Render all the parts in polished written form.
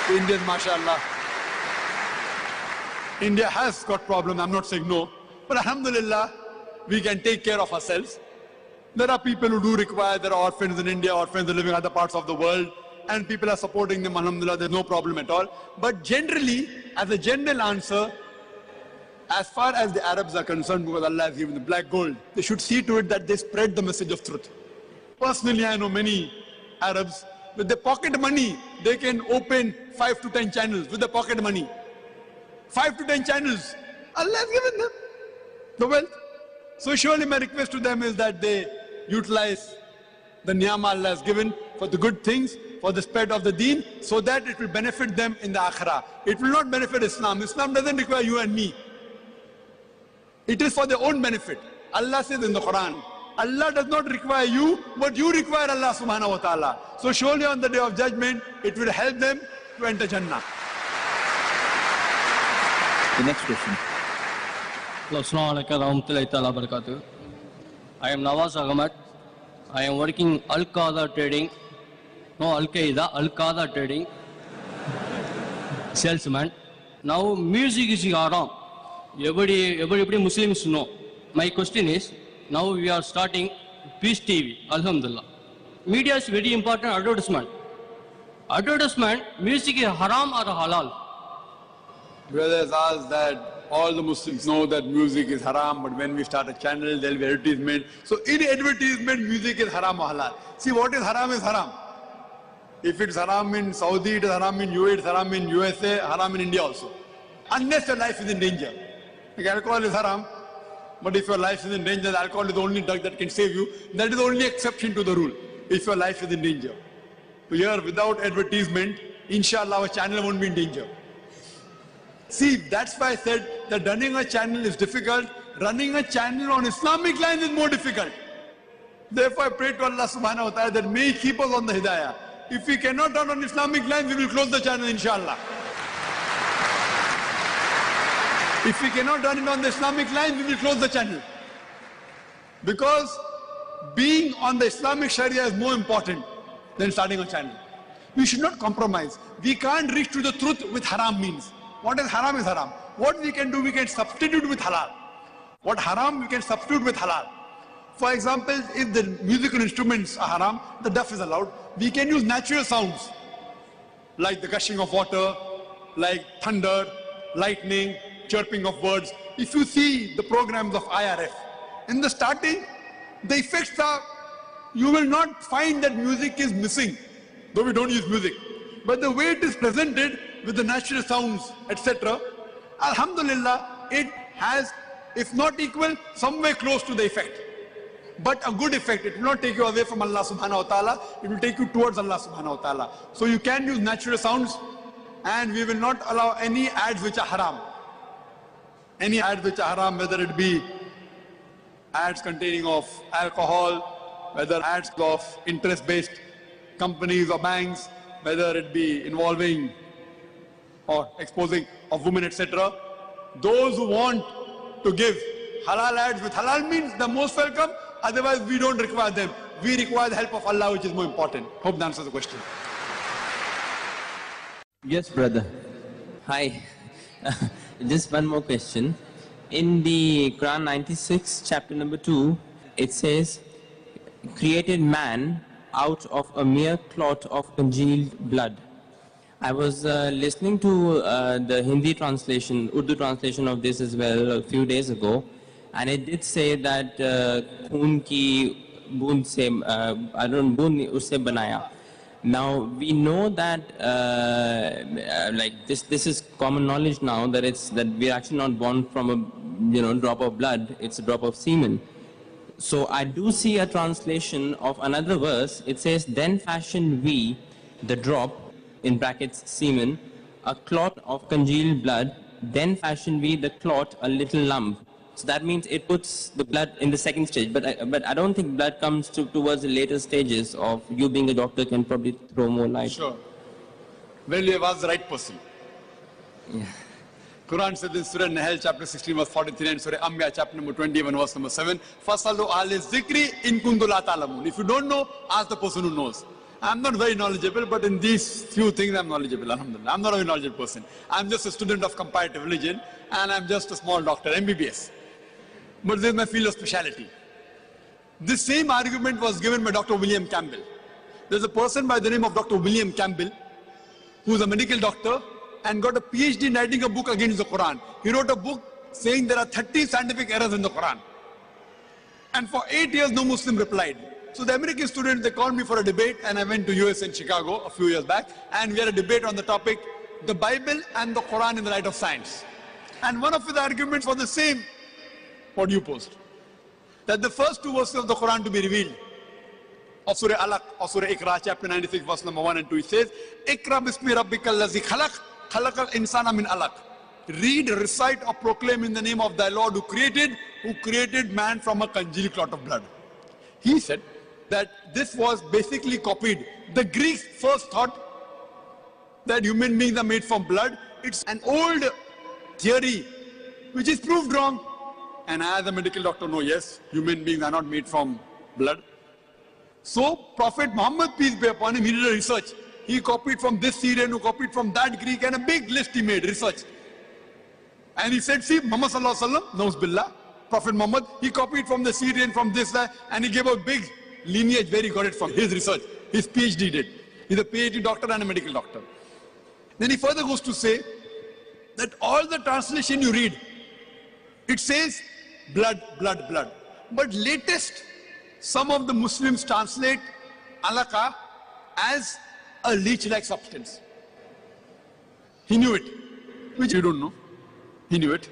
The Indians, mashallah. India has got problems, I'm not saying no. But alhamdulillah, we can take care of ourselves. There are people who do require, there are orphans in India, orphans are living in other parts of the world, and people are supporting them, alhamdulillah, there's no problem at all. But generally, as a general answer, as far as the Arabs are concerned, because Allah has given the black gold, they should see to it that they spread the message of truth. Personally, I know many Arabs, with their pocket money, they can open 5 to 10 channels with their pocket money. 5 to 10 channels. Allah has given them the wealth. So surely my request to them is that they utilize the ni'mah Allah has given for the good things, for the spread of the deen, so that it will benefit them in the akhirah. It will not benefit Islam. Islam doesn't require you and me. It is for their own benefit. Allah says in the Quran, Allah does not require you, but you require Allah subhanahu wa ta'ala. So surely on the day of judgment, it will help them to enter Jannah. The next question. Assalamu alaikum warahmatullahi ta'ala barakatuh. I am Nawaz Ahmad. I am working Al-Qaeda trading. No, Al-Qaeda, Al-Qaeda trading. Salesman. Now music is haram. Everybody Muslims know. My question is, now we are starting Peace TV, alhamdulillah. Media is very important advertisement. Advertisement, music is haram or halal? Brothers asked that all the Muslims know that music is haram, but when we start a channel, there will be advertisement. So in advertisement, music is haram or halal. See, what is haram. If it's haram in Saudi, it is haram in UAE, it's haram in USA, haram in India also. Unless your life is in danger. Like alcohol is haram, but if your life is in danger, alcohol is the only drug that can save you. That is the only exception to the rule, if your life is in danger. So here, without advertisement, inshallah, our channel won't be in danger. See, that's why I said that running a channel is difficult. Running a channel on Islamic lines is more difficult. Therefore, I pray to Allah subhanahu wa ta'ala that may He keep us on the hidayah. If we cannot run on Islamic lines, we will close the channel, inshallah. If we cannot run it on the Islamic lines, we will close the channel. Because being on the Islamic Sharia is more important than starting a channel. We should not compromise. We can't reach to the truth with haram means. What is haram is haram. What we can do, we can substitute with halal. What haram, we can substitute with halal. For example, if the musical instruments are haram, the duff is allowed. We can use natural sounds, like the gushing of water, like thunder, lightning, chirping of birds. If you see the programs of IRF, in the starting, the effects are, you will not find that music is missing, though we don't use music. But the way it is presented with the natural sounds, etc., alhamdulillah, it has, if not equal, somewhere close to the effect. But a good effect. It will not take you away from Allah subhanahu wa ta'ala, it will take you towards Allah subhanahu wa ta'ala. So you can use natural sounds, and we will not allow any ads which are haram. Any ads which are haram, whether it be ads containing of alcohol, whether ads of interest-based companies or banks, whether it be involving or exposing of women, etc. Those who want to give halal ads with halal means, the most welcome. Otherwise, we don't require them. We require the help of Allah, which is more important. Hope that answers the question. Yes, brother. Hi. Just one more question. In the Quran 96, chapter number 2, it says, created man out of a mere clot of congealed blood. I was listening to the Hindi translation, Urdu translation of this as well a few days ago, and it did say that khoon ki boond se, boond usse banaya. Now we know that like this is common knowledge now that we're actually not born from a drop of blood, it's a drop of semen. So I do see a translation of another verse. It says, then fashioned we the drop, in brackets semen, a clot of congealed blood, then fashioned we the clot a little lump. So that means it puts the blood in the second stage. But I don't think blood comes towards the later stages of you being a doctor can probably throw more light. Sure. Well, you have asked the right person. Yeah. Quran says in Surah Nahl chapter 16 verse 43 and Surah Anbiya chapter number 21 verse number 7, فَاسْأَلُوا أَهْلَ الذِّكْرِ إِن كُنتُمْ لَا تَعْلَمُونَ. If you don't know, ask the person who knows. I'm not very knowledgeable, but in these few things I'm knowledgeable, alhamdulillah. I'm not a very knowledgeable person. I'm just a student of comparative religion, and I'm just a small doctor, MBBS. But this is my field of specialty. This same argument was given by Dr. William Campbell. There's a person by the name of Dr. William Campbell, who's a medical doctor, and got a PhD in writing a book against the Quran. He wrote a book saying there are 30 scientific errors in the Quran. And for 8 years, no Muslim replied. So the American students, they called me for a debate, and I went to US in Chicago a few years back, and we had a debate on the topic, the Bible and the Quran in the light of science. And one of his arguments was the same, what you posed, that the first 2 verses of the Quran to be revealed, of Surah Alaq, or Surah Iqra, chapter 96, verse number 1 and 2, it says, Iqra bismi rabbikal lazi khalaq, khalaqal insana min alaq. Read, recite, or proclaim in the name of thy Lord who created man from a congealed clot of blood. He said that this was basically copied. The Greeks first thought that human beings are made from blood. It's an old theory which is proved wrong. And I, as a medical doctor, know, yes, human beings are not made from blood. So Prophet Muhammad, peace be upon him, he did a research. He copied from this Syrian, who copied from that Greek, and a big list he made, research. And he said, see, Muhammad sallallahu alaihi wasallam, Nauz billah, Prophet Muhammad, he copied from the Syrian, from this, that, and he gave a big lineage where he got it from, his research. His PhD did. He's a PhD doctor and a medical doctor. Then he further goes to say that all the translation you read, it says blood, blood, blood. But latest, some of the Muslims translate alaqa as a leech-like substance. He knew it, which you don't know. He knew it.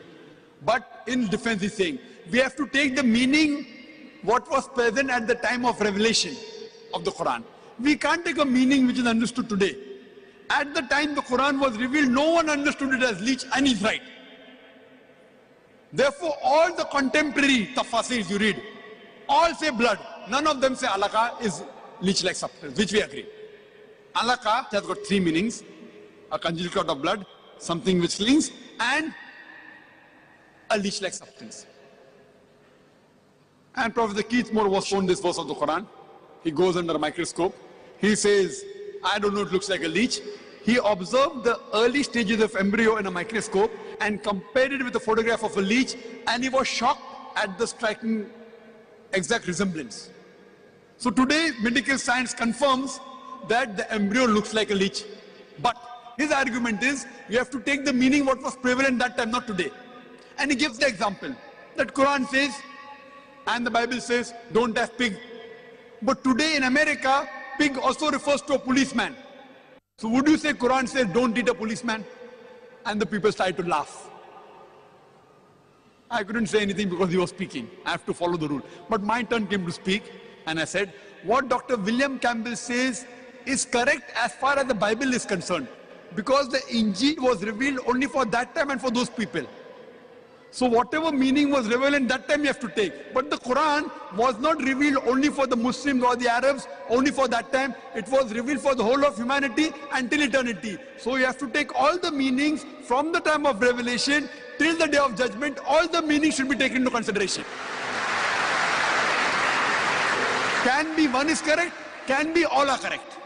But in defense, he's saying, we have to take the meaning what was present at the time of revelation of the Quran. We can't take a meaning which is understood today. At the time the Quran was revealed, no one understood it as leech, and he's right. Therefore, all the contemporary tafasirs you read, all say blood. None of them say alaqa is leech-like substance, which we agree. Alaqa has got 3 meanings: a congealed clot of blood, something which clings, and a leech-like substance. And Prophet Keith Moore was shown this verse of the Quran. He goes under a microscope. He says, I don't know, it looks like a leech. He observed the early stages of embryo in a microscope and compared it with a photograph of a leech, and he was shocked at the striking exact resemblance. So today, medical science confirms that the embryo looks like a leech. But his argument is, you have to take the meaning what was prevalent that time, not today. And he gives the example that Quran says, and the Bible says, don't have pig. But today in America, pig also refers to a policeman. So would you say Quran says, don't eat a policeman? And the people started to laugh. I couldn't say anything because he was speaking. I have to follow the rule. But my turn came to speak, and I said, what Dr. William Campbell says is correct as far as the Bible is concerned. Because the Injil was revealed only for that time and for those people. So whatever meaning was relevant that time you have to take. But the Quran was not revealed only for the Muslims or the Arabs, only for that time. It was revealed for the whole of humanity until eternity. So you have to take all the meanings from the time of revelation till the day of judgment. All the meanings should be taken into consideration. Can be one is correct, can be all are correct.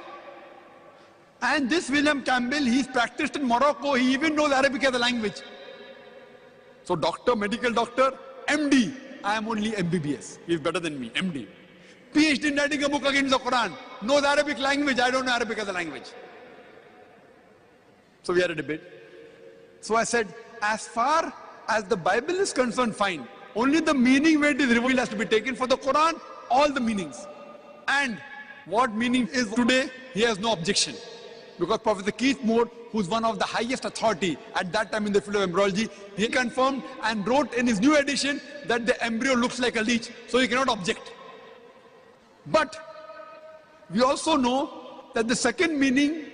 And this William Campbell, he's practiced in Morocco. He even knows Arabic as a language. So doctor, medical doctor, MD. I am only MBBS. He's better than me, MD. PhD in writing a book against the Quran. Knows Arabic language. I don't know Arabic as a language. So we had a debate. So I said, as far as the Bible is concerned, fine. Only the meaning where it is revealed has to be taken. For the Quran, all the meanings. And what meaning is today, he has no objection. Because Professor Keith Moore, who's one of the highest authority at that time in the field of embryology, he confirmed and wrote in his new edition that the embryo looks like a leech, so he cannot object. But we also know that the second meaning,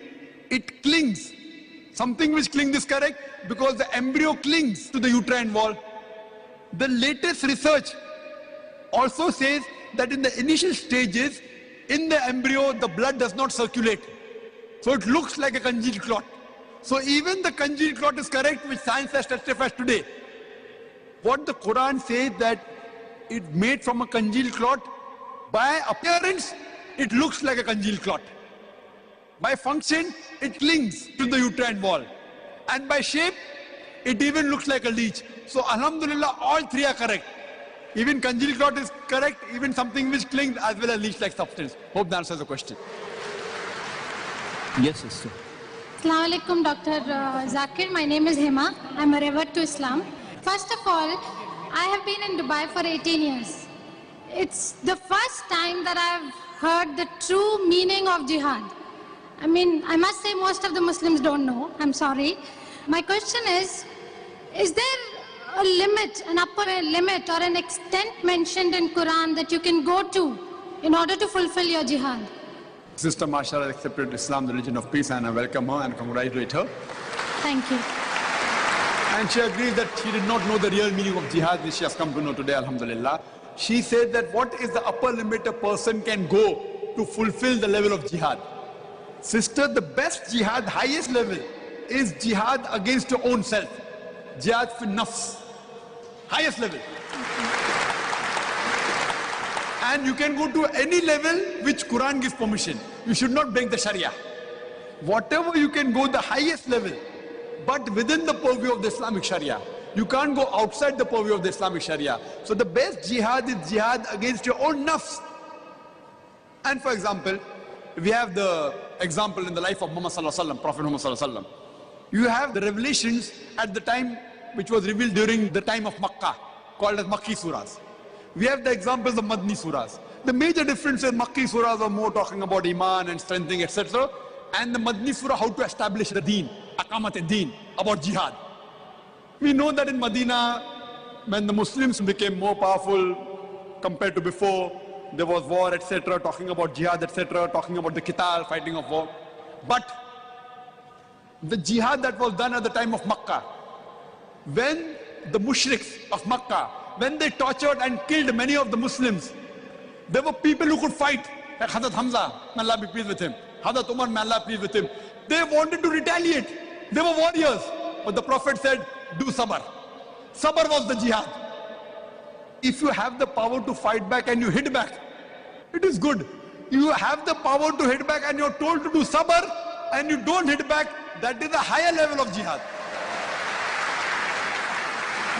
it clings. Something which clings is correct because the embryo clings to the uterine wall. The latest research also says that in the initial stages, in the embryo, the blood does not circulate. So it looks like a congealed clot. So even the congealed clot is correct, which science has testified today. What the Quran says that it's made from a congealed clot, by appearance, it looks like a congealed clot. By function, it clings to the uterine wall. And by shape, it even looks like a leech. So alhamdulillah, all three are correct. Even congealed clot is correct, even something which clings as well as leech-like substance. Hope that answers the question. Yes, sister. Assalamu alaikum, Dr. Zakir. My name is Hema. I'm a revert to Islam. First of all, I have been in Dubai for 18 years. It's the first time that I've heard the true meaning of jihad. I mean, I must say most of the Muslims don't know. I'm sorry. My question is there a limit, an upper limit or an extent mentioned in Quran that you can go to in order to fulfill your jihad? Sister Mashallah accepted Islam, the religion of peace, and I welcome her and congratulate her. Thank you. And she agrees that she did not know the real meaning of jihad, which she has come to know today, alhamdulillah. She said that what is the upper limit a person can go to fulfill the level of jihad? Sister, the best jihad, highest level, is jihad against your own self. Jihad fi nafs. Highest level. And you can go to any level which Quran gives permission. You should not break the Sharia. Whatever you can go the highest level, but within the purview of the Islamic Sharia. You can't go outside the purview of the Islamic Sharia. So the best jihad is jihad against your own nafs. And for example, we have the example in the life of Muhammad Sallallahu Alaihi Wasallam, Prophet Muhammad Sallallahu Alaihi Wasallam. You have the revelations at the time which was revealed during the time of Makkah, called as Makki Surahs. We have the examples of Madni Surahs. The major difference is Makki Surahs are more talking about Iman and strengthening, etc. And the Madni Surah, how to establish the deen, Aqamat al-Deen, about jihad. We know that in Medina, when the Muslims became more powerful compared to before, there was war, etc., talking about jihad, etc., talking about the qital, fighting of war. But the jihad that was done at the time of Makkah, when the mushriks of Makkah, when they tortured and killed many of the Muslims, there were people who could fight, like Hazrat Hamza, may Allah be pleased with him, Hazrat Umar, may Allah be pleased with him. They wanted to retaliate. They were warriors. But the Prophet said, do sabr. Sabr was the jihad. If you have the power to fight back and you hit back, it is good. You have the power to hit back and you're told to do sabr and you don't hit back, that is a higher level of jihad.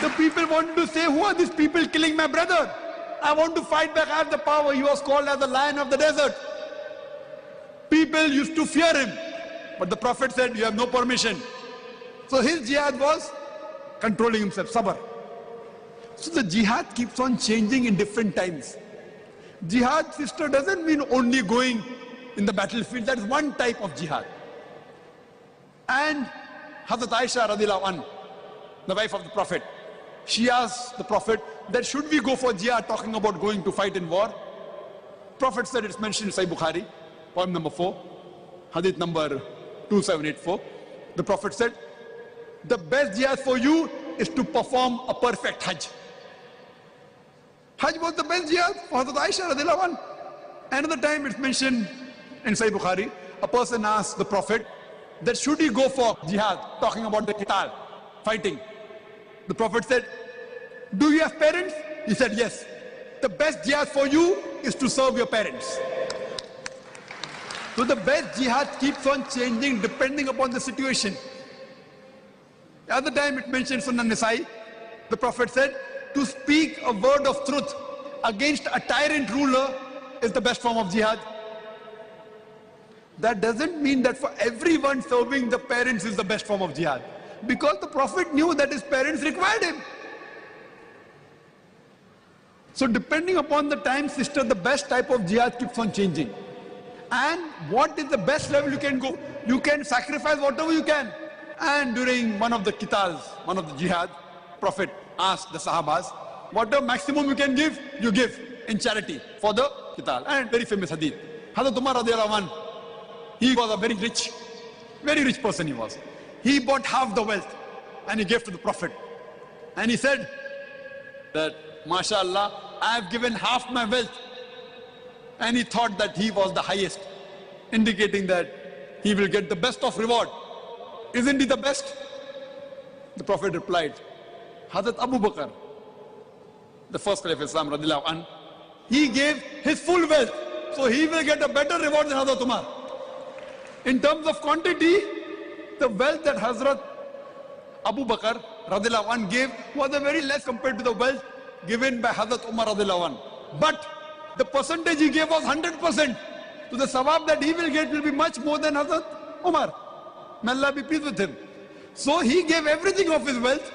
The people wanted to say, who are these people killing my brother? I want to fight back, I have the power. He was called as the lion of the desert. People used to fear him. But the Prophet said, you have no permission. So his jihad was controlling himself, sabr. So the jihad keeps on changing in different times. Jihad, sister, doesn't mean only going in the battlefield. That is one type of jihad. And Hazrat Aisha radiallahu anha, the wife of the Prophet, she asked the Prophet that should we go for jihad, talking about going to fight in war? Prophet said, it's mentioned in Sahih Bukhari, poem number 4, hadith number 2784. The Prophet said, the best jihad for you is to perform a perfect Hajj. Hajj was the best jihad for Hazrat Aisha radiallahu anha. Another time it's mentioned in Sahih Bukhari, a person asked the Prophet that should he go for jihad, talking about the qital, fighting. The Prophet said, do you have parents? He said, yes. The best jihad for you is to serve your parents. So the best jihad keeps on changing depending upon the situation. The other time it mentioned Sunan Nisai, the Prophet said, to speak a word of truth against a tyrant ruler is the best form of jihad. That doesn't mean that for everyone serving the parents is the best form of jihad. Because the Prophet knew that his parents required him. So depending upon the time, sister, the best type of jihad keeps on changing. And what is the best level you can go? You can sacrifice whatever you can. And during one of the qitals, one of the jihad, Prophet asked the Sahabas, whatever maximum you can give, you give in charity for the qital. And very famous hadith. Hazrat Umar radiallahu anhu, he was a very rich person he was. He bought half the wealth and he gave to the Prophet. And he said that, MashaAllah, I have given half my wealth. And he thought that he was the highest, indicating that he will get the best of reward. Isn't he the best? The Prophet replied, Hazrat Abu Bakr, the first Caliph of Islam, radiallahu anhu, he gave his full wealth. So he will get a better reward than Hazrat Umar. In terms of quantity, the wealth that Hazrat Abu Bakr radiallahu anh gave was a very less compared to the wealth given by Hazrat Umar radiallahu anh. But the percentage he gave was 100%. So the sawab that he will get will be much more than Hazrat Umar. May Allah be pleased with him. So he gave everything of his wealth.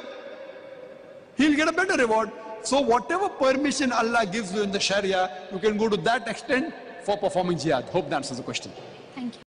He'll get a better reward. So whatever permission Allah gives you in the Sharia, you can go to that extent for performing jihad. Hope that answers the question. Thank you.